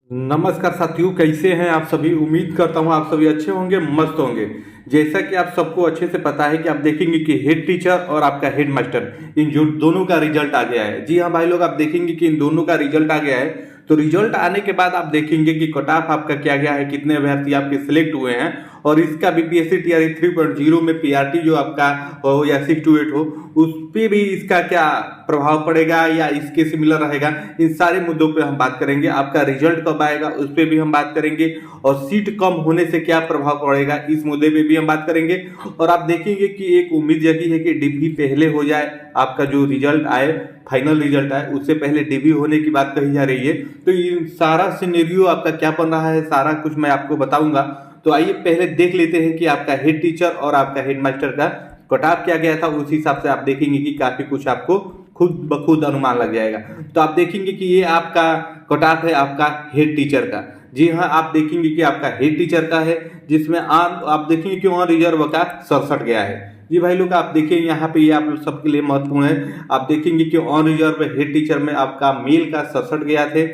नमस्कार साथियों, कैसे हैं आप सभी। उम्मीद करता हूं आप सभी अच्छे होंगे, मस्त होंगे। जैसा कि आप सबको अच्छे से पता है कि आप देखेंगे कि हेड टीचर और आपका हेड मास्टर, इन जो दोनों का रिजल्ट आ गया है। जी हाँ भाई लोग, आप देखेंगे कि इन दोनों का रिजल्ट आ गया है। तो रिजल्ट आने के बाद आप देखेंगे कि कट ऑफ आपका क्या गया है, कितने अभ्यर्थी आपके सिलेक्ट हुए हैं। और इसका बीपीएससी टीआरई 3.0 में पीआरटी जो आपका हो या 628 हो, उस पे भी इसका क्या प्रभाव पड़ेगा या इसके सिमिलर रहेगा, इन सारे मुद्दों पे हम बात करेंगे। आपका रिजल्ट कब आएगा उस पे भी हम बात करेंगे, और सीट कम होने से क्या प्रभाव पड़ेगा इस मुद्दे पे भी हम बात करेंगे। और आप देखेंगे कि एक उम्मीद जगी है कि डिग्री पहले हो जाए, आपका जो रिजल्ट आए, फाइनल रिजल्ट आए, उससे पहले डिग्री होने की बात कही जा रही है। तो ये सारा सिनेरियो आपका क्या बन रहा है, सारा कुछ मैं आपको बताऊंगा। तो आइए पहले देख लेते हैं कि आपका हेड टीचर और आपका हेड मास्टर का कट ऑफ क्या गया था। उस हिसाब से आप देखेंगे कि काफी कुछ आपको खुद ब खुद अनुमान लग जाएगा। तो आप देखेंगे कि ये आपका कट ऑफ है आपका हेड टीचर का। जी हाँ, आप देखेंगे कि आपका हेड टीचर का है, जिसमें आप देखेंगे कि ऑन रिजर्व का 67 गया है। जी भाई लोग, आप देखिए यहाँ पे ये आप लोग सबके लिए महत्वपूर्ण है। आप देखेंगे कि ऑन रिजर्व हेड टीचर में आपका मेल का 67 गया थे,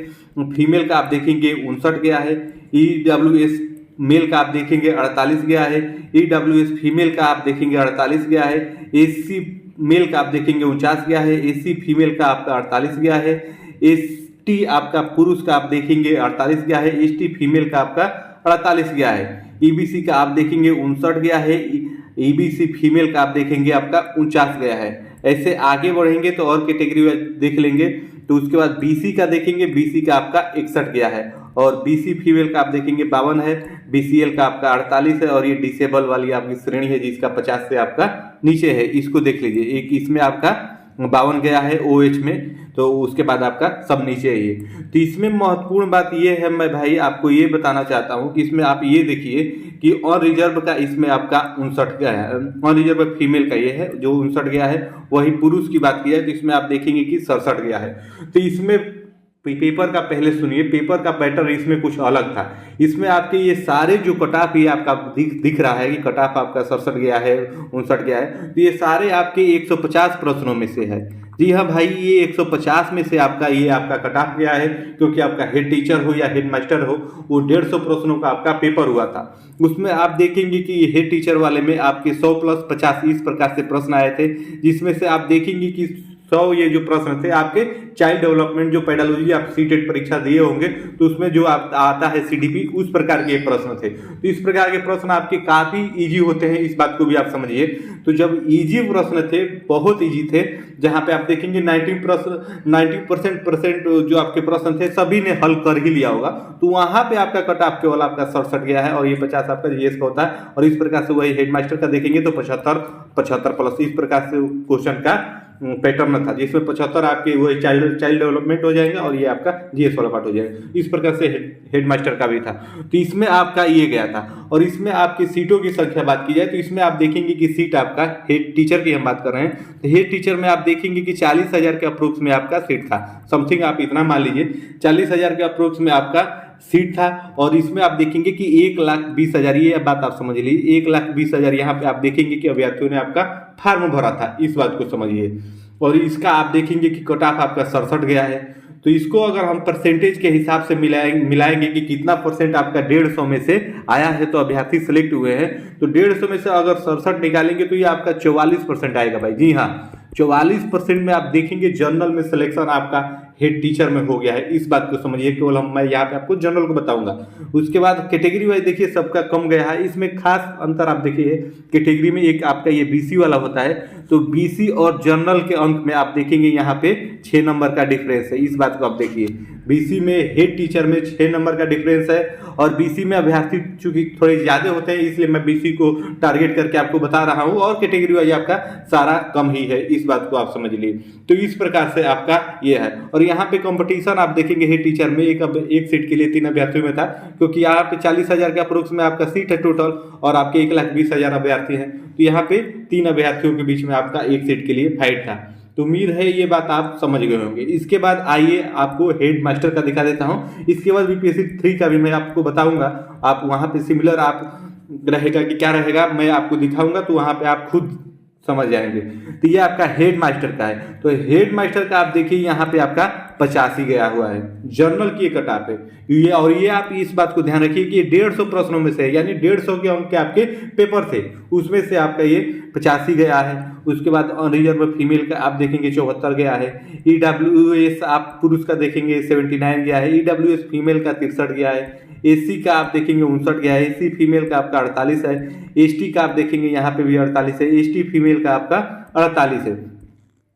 फीमेल का आप देखेंगे 59 गया है, ईडब्ल्यूएस मेल का आप देखेंगे 48 गया है, ईडब्ल्यूएस फीमेल का आप देखेंगे 48 गया है, एससी मेल का आप देखेंगे 49 गया है, एससी फीमेल का आपका 48 गया है, एसटी आपका पुरुष का आप देखेंगे 48 गया है, एसटी फीमेल का आपका 48 गया है, ईबीसी का आप देखेंगे 59 गया है, ईबीसी फीमेल का आप देखेंगे आपका 49 गया है। ऐसे आगे बढ़ेंगे तो और कैटेगरी देख लेंगे। तो उसके बाद बीसी का देखेंगे, बीसी का आपका 61 गया है, और बीसी फीमेल का आप देखेंगे 52 है, बीसीएल का आपका 48 है, और ये डिसेबल वाली आपकी श्रेणी है जिसका 50 से आपका नीचे है, इसको देख लीजिए। एक इसमें आपका 52 गया है ओएच में, तो उसके बाद आपका सब नीचे है ये। तो इसमें महत्वपूर्ण बात ये है, मैं भाई आपको ये बताना चाहता हूँ कि इसमें आप ये देखिए कि ऑन रिजर्व का इसमें आपका 59 गया है, ऑन रिजर्व फीमेल का ये है जो 59 गया है। वही पुरुष की बात की जाए तो इसमें आप देखेंगे कि 67 गया है। तो इसमें पेपर का पहले सुनिए, पेपर का पैटर्न इसमें कुछ अलग था। इसमें आपके ये सारे जो कट ऑफ ये आपका दिख रहा है कि कट ऑफ आपका 67 गया है, 59 गया है, तो ये सारे आपके 150 प्रश्नों में से है। जी हाँ भाई, ये 150 में से आपका ये आपका कट ऑफ गया है, क्योंकि आपका हेड टीचर हो या हेड मास्टर हो, वो 150 प्रश्नों का आपका पेपर हुआ था। उसमें आप देखेंगे कि ये हेड टीचर वाले में आपके 100 प्लस 50 इस प्रकार से प्रश्न आए थे, जिसमें से आप देखेंगे कि 100 ये जो प्रश्न थे आपके चाइल्ड डेवलपमेंट जो पेडालॉजी आप सीटेट परीक्षा दिए होंगे, तो उसमें जो आप आता है सीडीपी, उस प्रकार के प्रश्न थे। तो इस प्रकार के प्रश्न आपके काफी इजी होते हैं, इस बात को भी आप समझिए। तो जब इजी प्रश्न थे, बहुत इजी थे, जहां पे आप देखेंगे 90% जो आपके प्रश्न थे सभी ने हल कर ही लिया होगा, तो वहां पे आपका कट ऑफ केवल आपका 67 गया है, और ये 50 आपका जीएस का होता है। और इस प्रकार से वही हेडमास्टर का देखेंगे तो 75 प्लस इस प्रकार से क्वेश्चन का पैटर्न था, जिसमें 75 आपके वही चाइल्ड डेवलपमेंट हो जाएंगे, और ये आपका जीएस वाला पार्ट हो जाएगा। इस प्रकार से हेड मास्टर का भी था। तो इसमें आपका ये गया था। और इसमें आपकी सीटों की संख्या बात की जाए तो इसमें आप देखेंगे कि सीट आपका हेड टीचर की हम बात कर रहे हैं, तो हेड टीचर में आप देखेंगे कि 40,000 के अप्रोक्स में आपका सीट था, समथिंग आप इतना मान लीजिए 40,000 के अप्रोक्स में आपका सीट था। और इसमें आप देखेंगे कि 1,20,000, ये बात आप समझ लीजिए, 1,20,000 यहाँ पे आप देखेंगे कि अभ्यर्थियों ने आपका फॉर्म भरा था, इस बात को समझिए। और इसका आप देखेंगे कि कट ऑफ आपका 67 गया है। तो इसको अगर हम परसेंटेज के हिसाब से मिलाएंगे कि कितना परसेंट आपका 150 में से आया है, तो अभ्यर्थी सिलेक्ट हुए हैं, तो 150 में से अगर 67 निकालेंगे तो ये आपका 44% आएगा भाई। जी हाँ, 44% में आप देखेंगे जनरल में सिलेक्शन आपका हेड टीचर में हो गया है, इस बात को समझिए। केवल मैं यहाँ पे आपको जनरल को बताऊंगा। उसके बाद कैटेगरी वाइज देखिए सबका कम गया है। इसमें खास अंतर आप देखिए, कैटेगरी में एक आपका ये बीसी वाला होता है, तो बीसी और जनरल के अंक में आप देखेंगे यहाँ पे 6 नंबर का डिफरेंस है, इस बात को आप देखिए। बीसी में हेड टीचर में 6 नंबर का डिफरेंस है, और बीसी में अभ्यर्थी चूंकि थोड़े ज्यादा होते हैं, इसलिए मैं बीसी को टारगेट करके आपको बता रहा हूं, और कैटेगरी वाइज आपका सारा कम ही है, इस बात को आप समझ लीजिए। तो इस प्रकार से आपका ये है। और यहाँ पे कंपटीशन आप देखेंगे हेड टीचर में एक सीट के लिए 3 अभ्यर्थियों में था, क्योंकि यहाँ पे 40,000 के अप्रोक्स में आपका सीट है टोटल, और आपके 1,20,000 अभ्यर्थी हैं, तो यहाँ पे 3 अभ्यर्थियों के बीच में आपका एक सीट के लिए फाइट था। तो उम्मीद है ये बात आप समझ गए होंगे। इसके बाद आइए आपको हेड मास्टर का दिखा देता हूं। इसके बाद बीपीएससी 3 का भी मैं आपको बताऊंगा, आप वहां पे सिमिलर आप रहेगा कि क्या रहेगा मैं आपको दिखाऊंगा, तो वहां पे आप खुद समझ जाएंगे। तो ये आपका हेड मास्टर का है। तो हेड मास्टर का आप देखिए यहाँ पे आपका 85 गया हुआ है, जनरल की कट ऑफ है ये। और ये आप इस बात को ध्यान रखिए कि 150 प्रश्नों में से, यानी 150 के अंक के आपके पेपर थे, उसमें से आपका ये 85 गया है। उसके बाद अनरिजर्व फीमेल का आप देखेंगे 74 गया है। EWS आप पुरुष का देखेंगे 79 गया है। EWS फीमेल का 63 गया है। SC का आप देखेंगे 59 गया है। SC फीमेल का आपका 48 है। ST का आप देखेंगे यहाँ पे भी 48 है। ST फीमेल का आपका 48 है।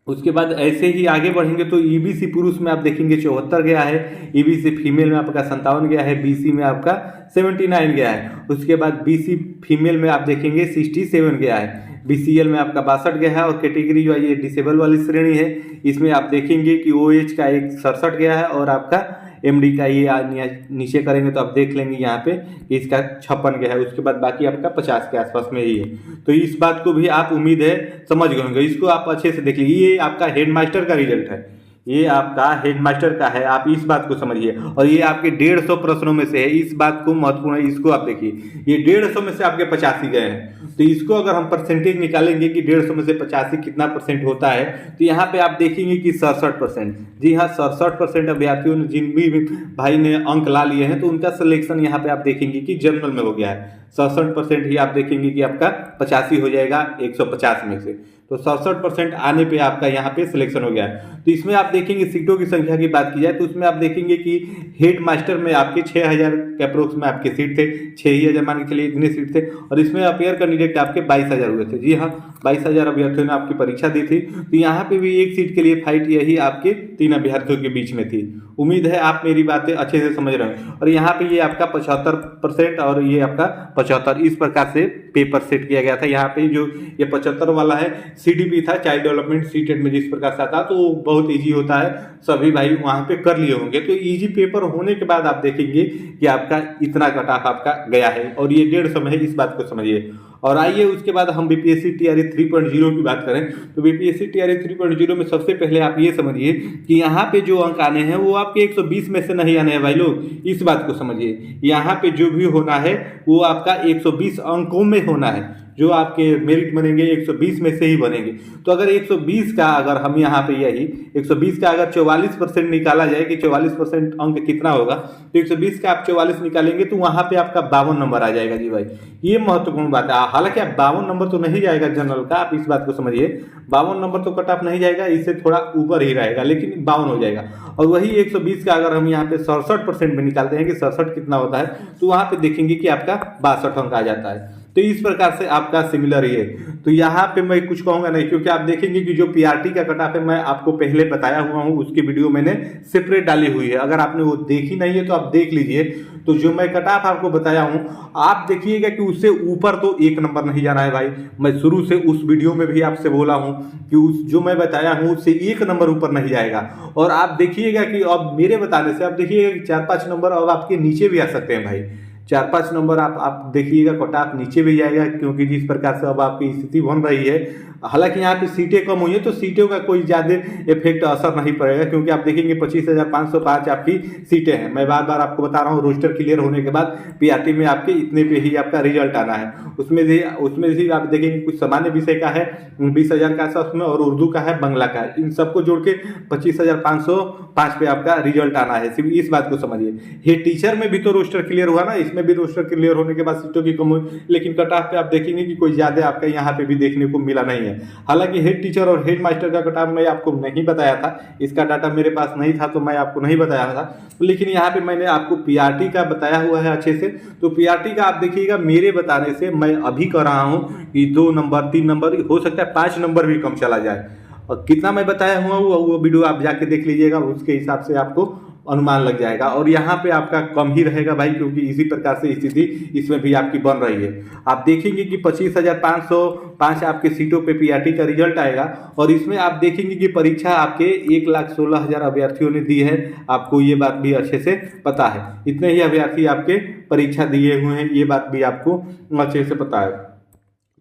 उसके बाद ऐसे ही आगे बढ़ेंगे तो EBC पुरुष में आप देखेंगे 74 गया है। EBC फीमेल में आपका 57 गया है। BC में आपका 79 गया है। उसके बाद BC फीमेल में आप देखेंगे 67 गया है। BCL में आपका 62 गया है। और कैटेगरी जो है ये डिसेबल वाली श्रेणी है, इसमें आप देखेंगे कि OH का एक 67 गया है और आपका MD का ये नीचे करेंगे तो आप देख लेंगे यहाँ पे इसका 56 गया है। उसके बाद बाकी आपका 50 के आसपास में ही है। तो इस बात को भी आप उम्मीद है समझ गए होंगे, इसको आप अच्छे से देख लीजिए। ये आपका हेडमास्टर का रिजल्ट है, ये आपका हेडमास्टर का है, आप इस बात को समझिए। और ये आपके 150 प्रश्नों में से है, इस बात को महत्वपूर्ण है, इसको आप देखिए। ये 150 में से आपके 85 गए हैं, तो इसको अगर हम परसेंटेज निकालेंगे कि 150 में से 85 कितना परसेंट होता है, तो यहाँ पे आप देखेंगे कि 67%। जी हाँ, 67% अभ्यर्थियों ने, जिन भी भाई ने अंक ला लिए हैं, तो उनका सिलेक्शन यहाँ पे आप देखेंगे कि जनरल में हो गया है। 67% ही आप देखेंगे कि आपका 85 हो जाएगा 150 में से। तो 67% आने पे आपका यहाँ पे सिलेक्शन हो गया है। तो इसमें आप देखेंगे सीटों की संख्या की बात की जाए तो उसमें आप देखेंगे कि हेड मास्टर में आपके 6000 के अप्रोक्स में आपके सीट थे, 6000 मान के चलिए इतने सीट थे। और इसमें अपेयर कैंडिडेट आपके 22000 हुए थे। जी हाँ, 22000 अभ्यर्थियों ने आपकी परीक्षा दी थी। तो यहाँ पे भी एक सीट के लिए फाइट यही आपके 3 अभ्यर्थियों के बीच में थी। उम्मीद है आप मेरी बातें अच्छे से समझ रहे हैं। और यहाँ पे ये आपका 75% और ये आपका 75, इस प्रकार से पेपर सेट किया गया था। यहाँ पे जो ये 75 वाला है CDP था, चाइल्ड डेवलपमेंट सीटेट में जिस प्रकार से आता तो बहुत इजी होता है, सभी भाई वहाँ पे कर लिए होंगे। तो इजी पेपर होने के बाद आप देखेंगे कि आपका इतना कट ऑफ आपका गया है और ये 150 में है, इस बात को समझिए। और आइए उसके बाद हम BPSC TRE 3.0 की बात करें तो BPSC TRE 3.0 में सबसे पहले आप ये समझिए कि यहाँ पे जो अंक आने हैं वो आपके 120 में से नहीं आने हैं भाई लोग, इस बात को समझिए। यहाँ पे जो भी होना है वो आपका 120 अंकों में होना है, जो आपके मेरिट बनेंगे 120 में से ही बनेंगे। तो अगर 120 का अगर हम यहाँ पे यही 120 का अगर 44% निकाला जाए कि 44% अंक कितना होगा, तो 120 का आप 44 निकालेंगे तो वहाँ पे आपका 52 नंबर आ जाएगा। जी भाई, ये महत्वपूर्ण बात है। हालांकि आप 52 नंबर तो नहीं जाएगा जनरल का, आप इस बात को समझिए। 52 नंबर तो कट ऑफ नहीं जाएगा, इससे थोड़ा ऊपर ही रहेगा, लेकिन 52 हो जाएगा। और वही 120 का अगर हम यहाँ पे 67% में निकालते हैं कि 67 कितना होता है, तो वहाँ पे देखेंगे कि आपका 62 अंक आ जाता है। तो इस प्रकार से आपका सिमिलर ही है। तो यहाँ पे मैं कुछ कहूँगा नहीं, क्योंकि आप देखेंगे कि जो PRT का कट ऑफ है मैं आपको पहले बताया हुआ हूँ, उसकी वीडियो मैंने सेपरेट डाली हुई है। अगर आपने वो देखी नहीं है तो आप देख लीजिए। तो जो मैं कट ऑफ आपको बताया हूँ आप देखिएगा कि उससे ऊपर तो 1 नंबर नहीं जाना है भाई। मैं शुरू से उस वीडियो में भी आपसे बोला हूँ कि उस जो मैं बताया हूँ उससे 1 नंबर ऊपर नहीं जाएगा। और आप देखिएगा कि अब मेरे बताने से आप देखिएगा कि 4-5 नंबर अब आपके नीचे भी आ सकते हैं भाई। 4-5 नंबर आप देखिएगा कट ऑफ नीचे भी जाएगा, क्योंकि जिस प्रकार से अब आपकी स्थिति बन रही है। हालांकि यहाँ पे सीटें कम हुई है तो सीटों का कोई ज़्यादा इफेक्ट असर नहीं पड़ेगा, क्योंकि आप देखेंगे 25,505 आपकी सीटें हैं। मैं बार बार आपको बता रहा हूँ, रोस्टर क्लियर होने के बाद PRT में आपके इतने पे ही आपका रिजल्ट आना है। उसमें भी आप देखेंगे कुछ सामान्य विषय का है 20,000 का आसपास में, और उर्दू का है, बांग्ला का है। इन सबको जोड़ के 25,505 पे आपका रिजल्ट आना है। सिर्फ इस बात को समझिए। ये टीचर में भी तो रोस्टर क्लियर हुआ ना, इसमें भी रोस्टर क्लियर होने के बाद सीटों की कम हुई, लेकिन कट ऑफ पे आप देखेंगे कि कोई ज़्यादा आपका यहाँ पे भी देखने को मिला नहीं है। हालांकि हेड टीचर और हेड मास्टर का कट ऑफ मैं आपको नहीं बताया था, इसका डाटा मेरे पास नहीं था तो मैं आपको नहीं बताया था। लेकिन यहाँ पे मैंने आपको PRT का बताया हुआ है अच्छे से। तो PRT का आप देखिएगा, मेरे बताने से मैं अभी कर रहा हूँ कि 2 नंबर 3 नंबर हो सकता है 5 नंबर भी कम चला जाए। और कितना मैं बताया हुआ वो वीडियो आप जाके देख लीजिएगा, उसके हिसाब से आपको अनुमान लग जाएगा। और यहाँ पे आपका कम ही रहेगा भाई, क्योंकि इसी प्रकार से स्थिति इसमें भी आपकी बन रही है। आप देखेंगे कि 25,505 आपके सीटों पे PRT का रिजल्ट आएगा। और इसमें आप देखेंगे कि परीक्षा आपके 1,16,000 अभ्यर्थियों ने दी है। आपको ये बात भी अच्छे से पता है, इतने ही अभ्यर्थी आपके परीक्षा दिए हुए हैं, ये बात भी आपको अच्छे से पता है।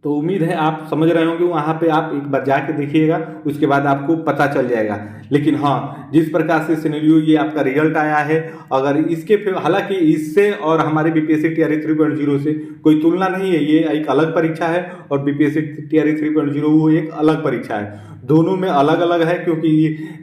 तो उम्मीद है आप समझ रहे होंगे। वहाँ पे आप एक बार जाके देखिएगा, उसके बाद आपको पता चल जाएगा। लेकिन हाँ, जिस प्रकार से सिनेरियो ये आपका रिजल्ट आया है, अगर इसके हालांकि इससे और हमारे BPSC TRE 3.0 से कोई तुलना नहीं है, ये एक अलग परीक्षा है और BPSC TRE 3.0 वो एक अलग परीक्षा है। दोनों में अलग अलग है, क्योंकि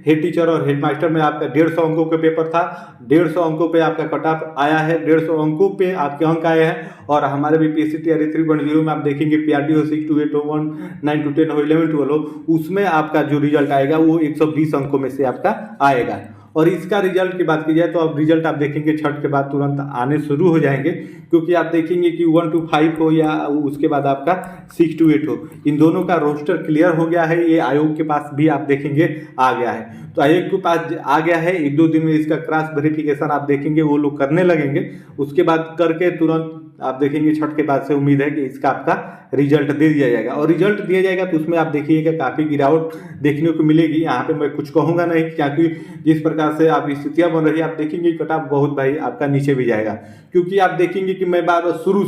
हेड टीचर और हेड मास्टर में आपका 150 अंकों के पेपर था, 150 अंकों पे आपका कट ऑफ आया है, 150 अंकों पे आपके अंक आए हैं। और हमारे भी पीएससी टीआरई 3.0 में आप देखेंगे पीआरटी हो 6 to 8 हो 1 9 to 10 हो 11 12 हो, उसमें आपका जो रिजल्ट आएगा वो 120 अंकों में से आपका आएगा। और इसका रिजल्ट की बात की जाए तो अब रिजल्ट आप देखेंगे छठ के बाद तुरंत आने शुरू हो जाएंगे, क्योंकि आप देखेंगे कि 1 to 5 हो या उसके बाद आपका 6 to 8 हो, इन दोनों का रोस्टर क्लियर हो गया है। ये आयोग के पास भी आप देखेंगे आ गया है, तो आयोग के पास आ गया है। 1-2 दिन में इसका क्रॉस वेरिफिकेशन आप देखेंगे वो लोग करने लगेंगे, उसके बाद करके तुरंत आप देखेंगे छठ के बाद से उम्मीद है कि इसका आपका रिजल्ट दे दिया जाएगा। और रिजल्ट दिया जाएगा तो उसमें आप देखिएगा काफ़ी गिरावट देखने को मिलेगी। यहाँ पे मैं कुछ कहूँगा नहीं, क्योंकि जिस प्रकार से आप स्थितियाँ बन रही है आप देखेंगे कट ऑफ बहुत भाई आपका नीचे भी जाएगा, क्योंकि आप देखेंगे कि मैं बार शुरू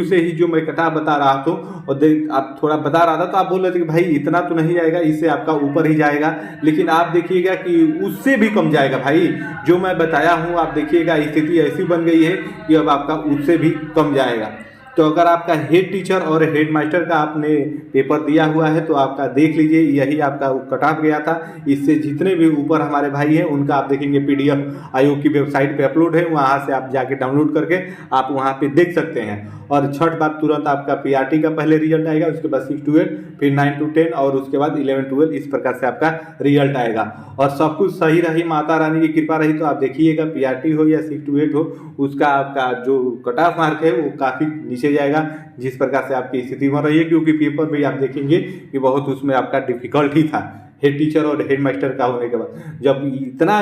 से ही जो मैं कट ऑफ बता रहा था और आप थोड़ा बता रहा था तो आप बोल रहे थे कि भाई इतना तो नहीं जाएगा, इससे आपका ऊपर ही जाएगा, लेकिन आप देखिएगा कि उससे भी कम जाएगा भाई। जो मैं बताया हूँ आप देखिएगा स्थिति ऐसी बन गई है कि अब आपका उससे भी कम जाएगा। तो अगर आपका हेड टीचर और हेड मास्टर का आपने पेपर दिया हुआ है तो आपका देख लीजिए, यही आपका कट ऑफ गया था। इससे जितने भी ऊपर हमारे भाई हैं उनका आप देखेंगे पीडीएफ आयोग की वेबसाइट पे अपलोड है, वहाँ से आप जाके डाउनलोड करके आप वहाँ पे देख सकते हैं। और छठ बाद तुरंत आपका पीआरटी का पहले रिजल्ट आएगा, उसके बाद 6 to 8, फिर 9 to 10 और उसके बाद 11 12, इस प्रकार से आपका रिजल्ट आएगा। और सब कुछ सही रही, माता रानी की कृपा रही तो आप देखिएगा पीआरटी हो या 6 to 8 हो, उसका आपका जो कट ऑफ मार्क है वो काफ़ी नीचे जाएगा, जिस प्रकार से आपकी स्थिति बन रही है। क्योंकि पेपर भी आप देखेंगे कि बहुत उसमें आपका डिफिकल्ट ही था हेड टीचर और हेड मास्टर का होने के बाद। जब इतना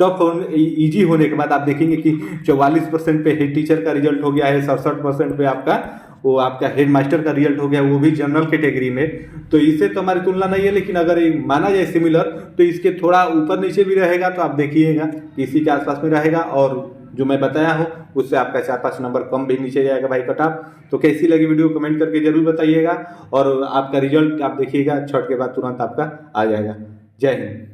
टफ इजी होने के बाद आप देखेंगे कि 44% पे हेड टीचर का रिजल्ट हो गया है, 67% पे आपका वो आपका हेड मास्टर का रिजल्ट हो गया, वो भी जनरल कैटेगरी में। तो इससे तो हमारी तुलना नहीं है, लेकिन अगर माना जाए सिमिलर तो इसके थोड़ा ऊपर नीचे भी रहेगा, तो आप देखिएगा इसी के आसपास में रहेगा। और जो मैं बताया हूँ उससे आपका 4-5 नंबर कम भी नीचे जाएगा भाई कट ऑफ। तो कैसी लगी वीडियो कमेंट करके जरूर बताइएगा, और आपका रिजल्ट आप देखिएगा छठ के बाद तुरंत आपका आ जाएगा। जय हिंद।